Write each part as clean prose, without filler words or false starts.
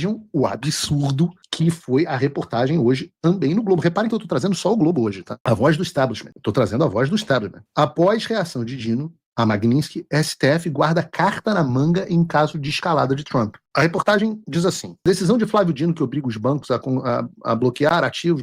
o absurdo que foi a reportagem hoje também no Globo. Reparem que eu estou trazendo só o Globo hoje, tá? A voz do establishment. Estou trazendo a voz do establishment. Após reação de Dino a Magnitsky, STF guarda carta na manga em caso de escalada de Trump. A reportagem diz assim: decisão de Flávio Dino que obriga os bancos a bloquear ativos,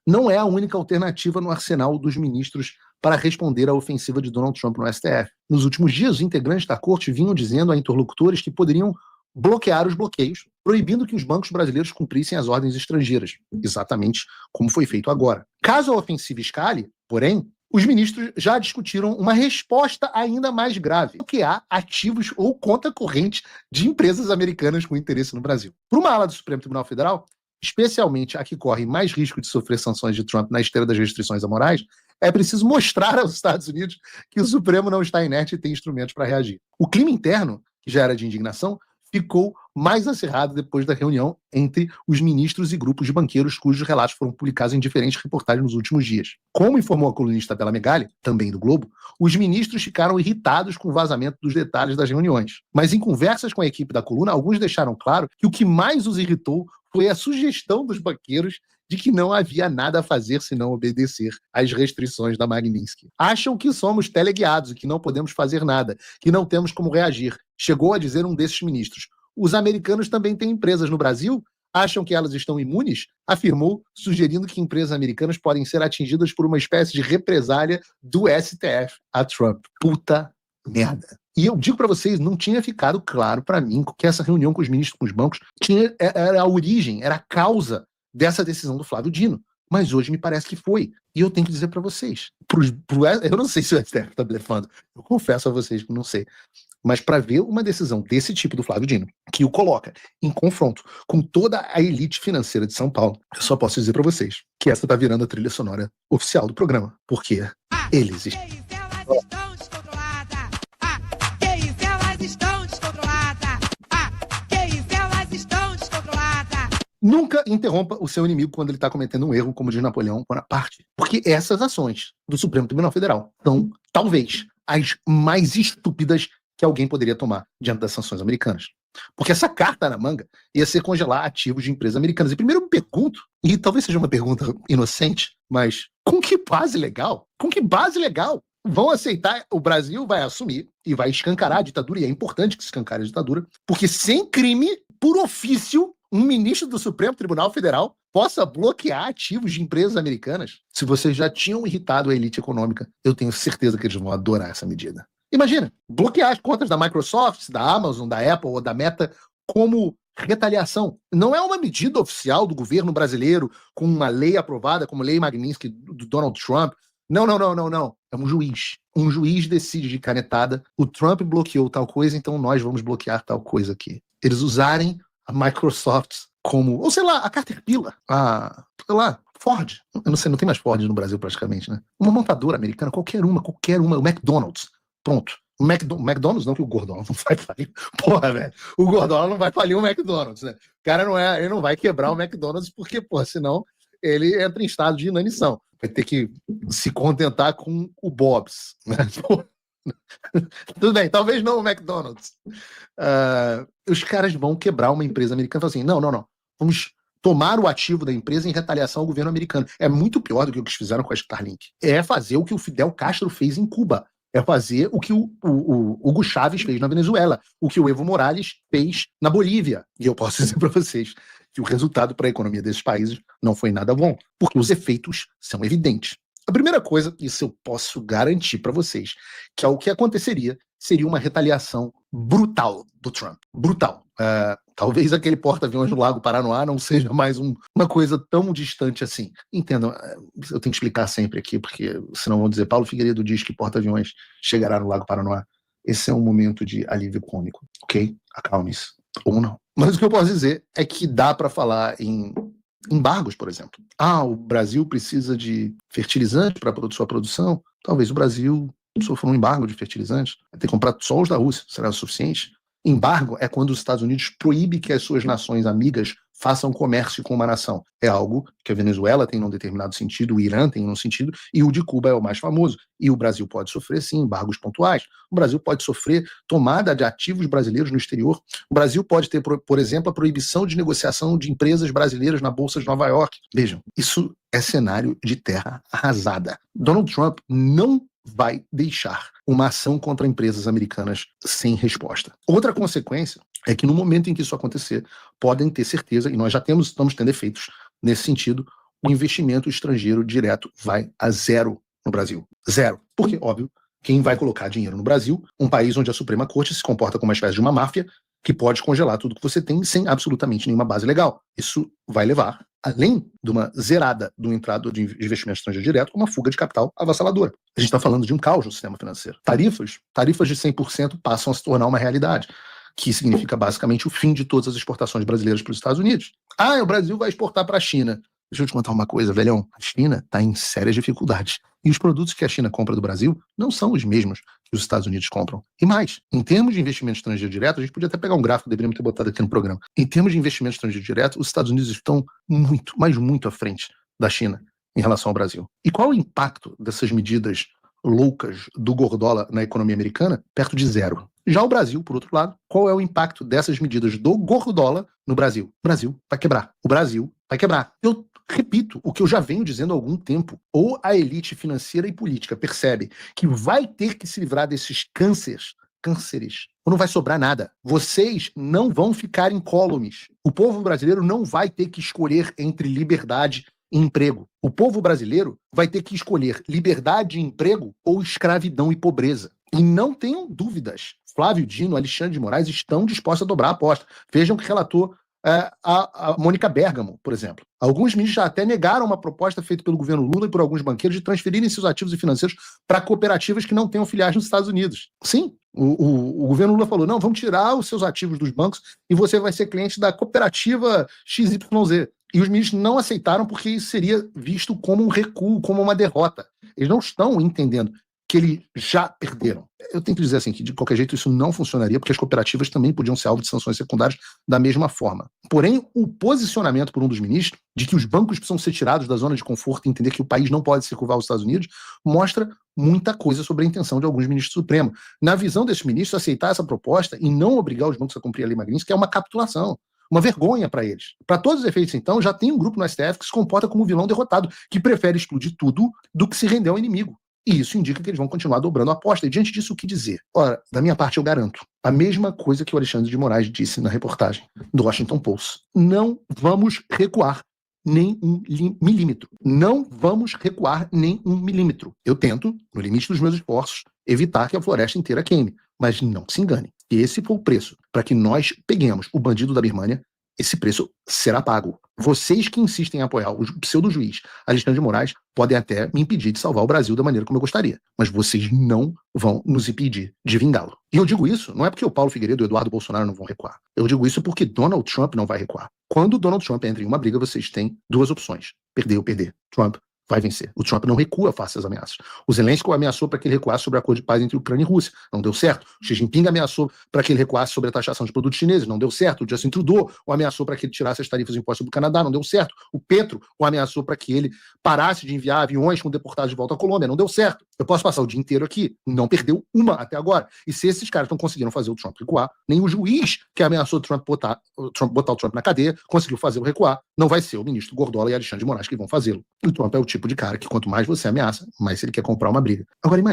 não é a única alternativa no arsenal dos ministros para responder à ofensiva de Donald Trump no STF. Nos últimos dias, os integrantes da corte vinham dizendo a interlocutores que poderiam bloquear os bloqueios, proibindo que os bancos brasileiros cumprissem as ordens estrangeiras, exatamente como foi feito agora. Caso a ofensiva escale, porém, os ministros já discutiram uma resposta ainda mais grave, bloquear ativos ou conta corrente de empresas americanas com interesse no Brasil. Para uma ala do Supremo Tribunal Federal, especialmente a que corre mais risco de sofrer sanções de Trump na esteira das restrições amorais, é preciso mostrar aos Estados Unidos que o Supremo não está inerte e tem instrumentos para reagir. O clima interno, que já era de indignação, ficou mais acirrado depois da reunião entre os ministros e grupos de banqueiros cujos relatos foram publicados em diferentes reportagens nos últimos dias. Como informou a colunista Bela Megali, também do Globo, os ministros ficaram irritados com o vazamento dos detalhes das reuniões. Mas em conversas com a equipe da coluna, alguns deixaram claro que o que mais os irritou foi a sugestão dos banqueiros de que não havia nada a fazer senão obedecer às restrições da Magnitsky. Acham que somos teleguiados e que não podemos fazer nada, que não temos como reagir, chegou a dizer um desses ministros. Os americanos também têm empresas no Brasil? Acham que elas estão imunes? Afirmou, sugerindo que empresas americanas podem ser atingidas por uma espécie de represália do STF a Trump. Puta merda. E eu digo para vocês, não tinha ficado claro para mim que essa reunião com os ministros, com os bancos, era a origem, era a causa dessa decisão do Flávio Dino. Mas hoje me parece que foi. E eu tenho que dizer para vocês, eu não sei se o STF está blefando, eu confesso a vocês que não sei, mas para ver uma decisão desse tipo do Flávio Dino, que o coloca em confronto com toda a elite financeira de São Paulo, eu só posso dizer para vocês que essa está virando a trilha sonora oficial do programa, porque eles estão Nunca interrompa o seu inimigo quando ele está cometendo um erro, como diz Napoleão Bonaparte. Porque essas ações do Supremo Tribunal Federal são, talvez, as mais estúpidas que alguém poderia tomar diante das sanções americanas. Porque essa carta na manga ia ser congelar ativos de empresas americanas. E primeiro eu me pergunto, e talvez seja uma pergunta inocente, mas com que base legal? Com que base legal vão aceitar, o Brasil vai assumir e vai escancarar a ditadura, e é importante que escancare a ditadura, porque sem crime, por ofício, um ministro do Supremo Tribunal Federal possa bloquear ativos de empresas americanas? Se vocês já tinham irritado a elite econômica, eu tenho certeza que eles vão adorar essa medida. Imagina, bloquear as contas da Microsoft, da Amazon, da Apple ou da Meta como retaliação. Não é uma medida oficial do governo brasileiro com uma lei aprovada, como a Lei Magnitsky do Donald Trump. Não. É um juiz. Um juiz decide de canetada, o Trump bloqueou tal coisa, então nós vamos bloquear tal coisa aqui. Eles usarem a Microsoft como, ou sei lá, a Caterpillar, sei lá, Ford. Eu não sei, não tem mais Ford no Brasil praticamente, né? Uma montadora americana, qualquer uma, o McDonald's. Pronto. O McDonald's não, que o Gordon não vai falir. Porra, velho. O Gordon não vai falir o McDonald's, né? O cara ele não vai quebrar o McDonald's porque, porra, senão ele entra em estado de inanição. Vai ter que se contentar com o Bob's, né? Tudo bem, talvez não o McDonald's. Os caras vão quebrar uma empresa americana e falar assim, não. Vamos tomar o ativo da empresa em retaliação ao governo americano. É muito pior do que o que eles fizeram com a Starlink. É fazer o que o Fidel Castro fez em Cuba. É fazer o que o Hugo Chávez fez na Venezuela, o que o Evo Morales fez na Bolívia. E eu posso dizer para vocês que o resultado para a economia desses países não foi nada bom, porque os efeitos são evidentes. A primeira coisa, isso eu posso garantir para vocês, que é o que aconteceria, seria uma retaliação brutal do Trump. Brutal. Talvez aquele porta-aviões no Lago Paranoá não seja mais uma coisa tão distante assim. Entendam, eu tenho que explicar sempre aqui, porque senão vão dizer, Paulo Figueiredo diz que porta-aviões chegará no Lago Paranoá. Esse é um momento de alívio cômico, ok? Acalme-se. Ou não. Mas o que eu posso dizer é que dá para falar em embargos, por exemplo. O Brasil precisa de fertilizantes para sua produção. Talvez o Brasil sofra um embargo de fertilizantes. Vai ter que comprar só os da Rússia. Será o suficiente? Embargo é quando os Estados Unidos proíbe que as suas nações amigas façam comércio com uma nação. É algo que a Venezuela tem num determinado sentido, o Irã tem num sentido, e o de Cuba é o mais famoso. E o Brasil pode sofrer, sim, embargos pontuais. O Brasil pode sofrer tomada de ativos brasileiros no exterior. O Brasil pode ter, por exemplo, a proibição de negociação de empresas brasileiras na Bolsa de Nova York. Vejam, isso é cenário de terra arrasada. Donald Trump não vai deixar uma ação contra empresas americanas sem resposta. Outra consequência é que no momento em que isso acontecer, podem ter certeza, e nós já estamos tendo efeitos nesse sentido, o investimento estrangeiro direto vai a zero no Brasil. Zero. Porque, óbvio, quem vai colocar dinheiro no Brasil, um país onde a Suprema Corte se comporta como uma espécie de uma máfia, que pode congelar tudo que você tem sem absolutamente nenhuma base legal. Isso vai levar, além de uma zerada do entrada de investimento estrangeiro direto, uma fuga de capital avassaladora. A gente está falando de um caos no sistema financeiro. Tarifas de 100% passam a se tornar uma realidade, que significa basicamente o fim de todas as exportações brasileiras para os Estados Unidos. O Brasil vai exportar para a China. Deixa eu te contar uma coisa, velhão. A China está em sérias dificuldades. E os produtos que a China compra do Brasil não são os mesmos que os Estados Unidos compram. E mais, em termos de investimento estrangeiro direto, a gente podia até pegar um gráfico, deveríamos ter botado aqui no programa. Em termos de investimento estrangeiro direto, os Estados Unidos estão muito, mas muito à frente da China em relação ao Brasil. E qual o impacto dessas medidas loucas do Gordola na economia americana? Perto de zero. Já o Brasil, por outro lado, qual é o impacto dessas medidas do Gordola no Brasil? O Brasil vai quebrar. O Brasil vai quebrar. Eu repito o que eu já venho dizendo há algum tempo. Ou a elite financeira e política percebe que vai ter que se livrar desses cânceres, ou não vai sobrar nada. Vocês não vão ficar incólumes. O povo brasileiro não vai ter que escolher entre liberdade e emprego. O povo brasileiro vai ter que escolher liberdade e emprego ou escravidão e pobreza. E não tenham dúvidas. Flávio Dino, Alexandre de Moraes estão dispostos a dobrar a aposta. Vejam o que relatou a Mônica Bergamo, por exemplo. Alguns ministros já até negaram uma proposta feita pelo governo Lula e por alguns banqueiros de transferirem seus ativos financeiros para cooperativas que não tenham filiais nos Estados Unidos. Sim, o governo Lula falou, não, vamos tirar os seus ativos dos bancos e você vai ser cliente da cooperativa XYZ. E os ministros não aceitaram porque isso seria visto como um recuo, como uma derrota. Eles não estão entendendo que eles já perderam. Eu tenho que dizer assim, que de qualquer jeito isso não funcionaria, porque as cooperativas também podiam ser alvo de sanções secundárias da mesma forma. Porém, o posicionamento por um dos ministros de que os bancos precisam ser tirados da zona de conforto e entender que o país não pode se curvar aos Estados Unidos, mostra muita coisa sobre a intenção de alguns ministros do Supremo. Na visão desses ministros, aceitar essa proposta e não obrigar os bancos a cumprir a lei Magnitsky é uma capitulação. Uma vergonha para eles. Para todos os efeitos, então, já tem um grupo no STF que se comporta como um vilão derrotado, que prefere explodir tudo do que se render ao inimigo. E isso indica que eles vão continuar dobrando a aposta. E diante disso, o que dizer? Ora, da minha parte, eu garanto a mesma coisa que o Alexandre de Moraes disse na reportagem do Washington Post. Não vamos recuar nem um milímetro. Não vamos recuar nem um milímetro. Eu tento, no limite dos meus esforços, evitar que a floresta inteira queime. Mas não se engane. Se esse for o preço para que nós peguemos o bandido da Birmânia, esse preço será pago. Vocês que insistem em apoiar o pseudo-juiz Alexandre de Moraes podem até me impedir de salvar o Brasil da maneira como eu gostaria. Mas vocês não vão nos impedir de vingá-lo. E eu digo isso não é porque o Paulo Figueiredo e o Eduardo Bolsonaro não vão recuar. Eu digo isso porque Donald Trump não vai recuar. Quando Donald Trump entra em uma briga, vocês têm duas opções. Perder ou perder. Trump vai vencer. O Trump não recua face às ameaças. O Zelensky ameaçou para que ele recuasse sobre o acordo de paz entre Ucrânia e Rússia. Não deu certo. O Xi Jinping ameaçou para que ele recuasse sobre a taxação de produtos chineses. Não deu certo. O Justin Trudeau o ameaçou para que ele tirasse as tarifas impostas do Canadá. Não deu certo. O Petro o ameaçou para que ele parasse de enviar aviões com deportados de volta à Colômbia. Não deu certo. Eu posso passar o dia inteiro aqui. Não perdeu uma até agora. E se esses caras não conseguiram fazer o Trump recuar, nem o juiz que ameaçou o Trump botar o Trump na cadeia conseguiu fazê-lo recuar. Não vai ser o ministro Gordola e Alexandre de Moraes que vão fazê-lo. O Trump é o tipo de cara que quanto mais você ameaça, mais ele quer comprar uma briga. Agora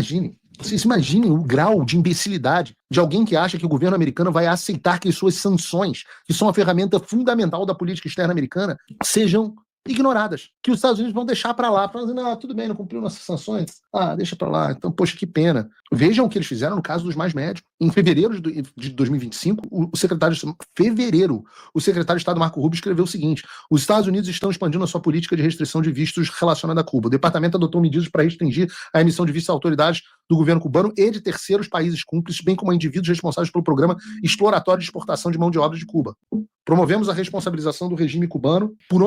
vocês imaginem o grau de imbecilidade de alguém que acha que o governo americano vai aceitar que suas sanções, que são a ferramenta fundamental da política externa americana, sejam ignoradas, que os Estados Unidos vão deixar para lá, falando, não, tudo bem, não cumpriu nossas sanções, deixa para lá, então, poxa, que pena. Vejam o que eles fizeram no caso dos mais médicos. Em fevereiro de 2025, o secretário de Estado Marco Rubio escreveu o seguinte: os Estados Unidos estão expandindo a sua política de restrição de vistos relacionada a Cuba. O departamento adotou medidas para restringir a emissão de vistos a autoridades do governo cubano e de terceiros países cúmplices, bem como a indivíduos responsáveis pelo programa exploratório de exportação de mão de obra de Cuba. Promovemos a responsabilização do regime cubano por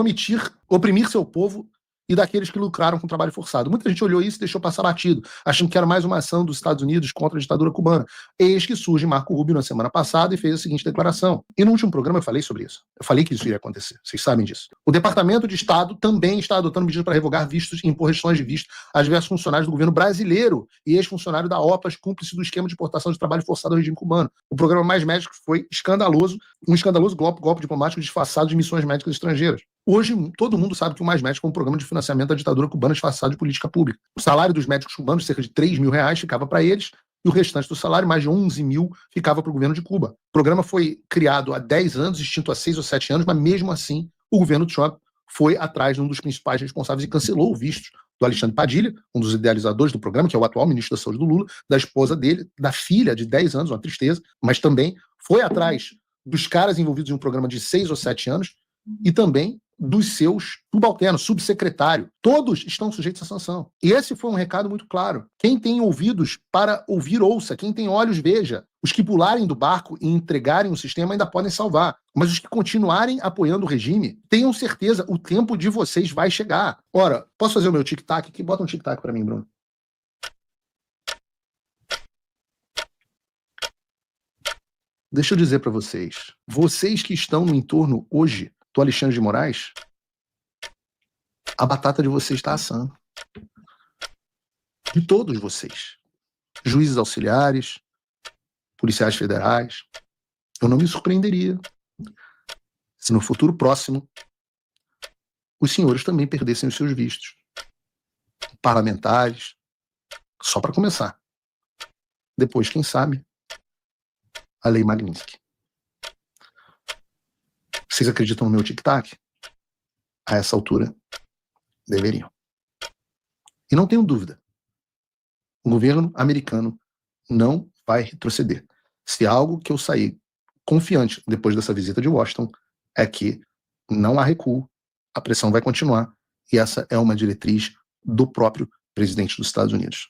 oprimir seu povo e daqueles que lucraram com o trabalho forçado. Muita gente olhou isso e deixou passar batido, achando que era mais uma ação dos Estados Unidos contra a ditadura cubana. Eis que surge Marco Rubio na semana passada e fez a seguinte declaração. E no último programa eu falei sobre isso. Eu falei que isso iria acontecer. Vocês sabem disso. O Departamento de Estado também está adotando medidas para revogar vistos e impor restrições de visto a diversos funcionários do governo brasileiro e ex-funcionário da OPAS, cúmplice do esquema de importação de trabalho forçado ao regime cubano. O programa Mais Médicos foi escandaloso, um escandaloso golpe diplomático disfarçado de missões médicas estrangeiras. Hoje, todo mundo sabe que o Mais Médicos é um programa de financiamento da ditadura cubana disfarçado de política pública. O salário dos médicos cubanos, cerca de R$3 mil, ficava para eles, e o restante do salário, mais de 11 mil, ficava para o governo de Cuba. O programa foi criado há 10 anos, extinto há 6 ou 7 anos, mas mesmo assim, o governo Trump foi atrás de um dos principais responsáveis e cancelou o visto do Alexandre Padilha, um dos idealizadores do programa, que é o atual ministro da Saúde do Lula, da esposa dele, da filha de 10 anos, uma tristeza, mas também foi atrás dos caras envolvidos em um programa de 6 ou 7 anos e também dos seus subalternos, subsecretário. Todos estão sujeitos à sanção. E esse foi um recado muito claro. Quem tem ouvidos para ouvir, ouça. Quem tem olhos, veja. Os que pularem do barco e entregarem o sistema ainda podem salvar. Mas os que continuarem apoiando o regime, tenham certeza, o tempo de vocês vai chegar. Ora, posso fazer o meu tic-tac aqui? Bota um tic-tac para mim, Bruno. Deixa eu dizer para vocês. Vocês que estão no entorno hoje do Alexandre de Moraes, a batata de vocês está assando. De todos vocês. Juízes auxiliares, policiais federais. Eu não me surpreenderia se no futuro próximo os senhores também perdessem os seus vistos. Parlamentares. Só para começar. Depois, quem sabe, a Lei Magnitsky. Vocês acreditam no meu tic-tac? A essa altura, deveriam. E não tenho dúvida, o governo americano não vai retroceder. Se algo que eu saí confiante depois dessa visita de Washington é que não há recuo, a pressão vai continuar, e essa é uma diretriz do próprio presidente dos Estados Unidos.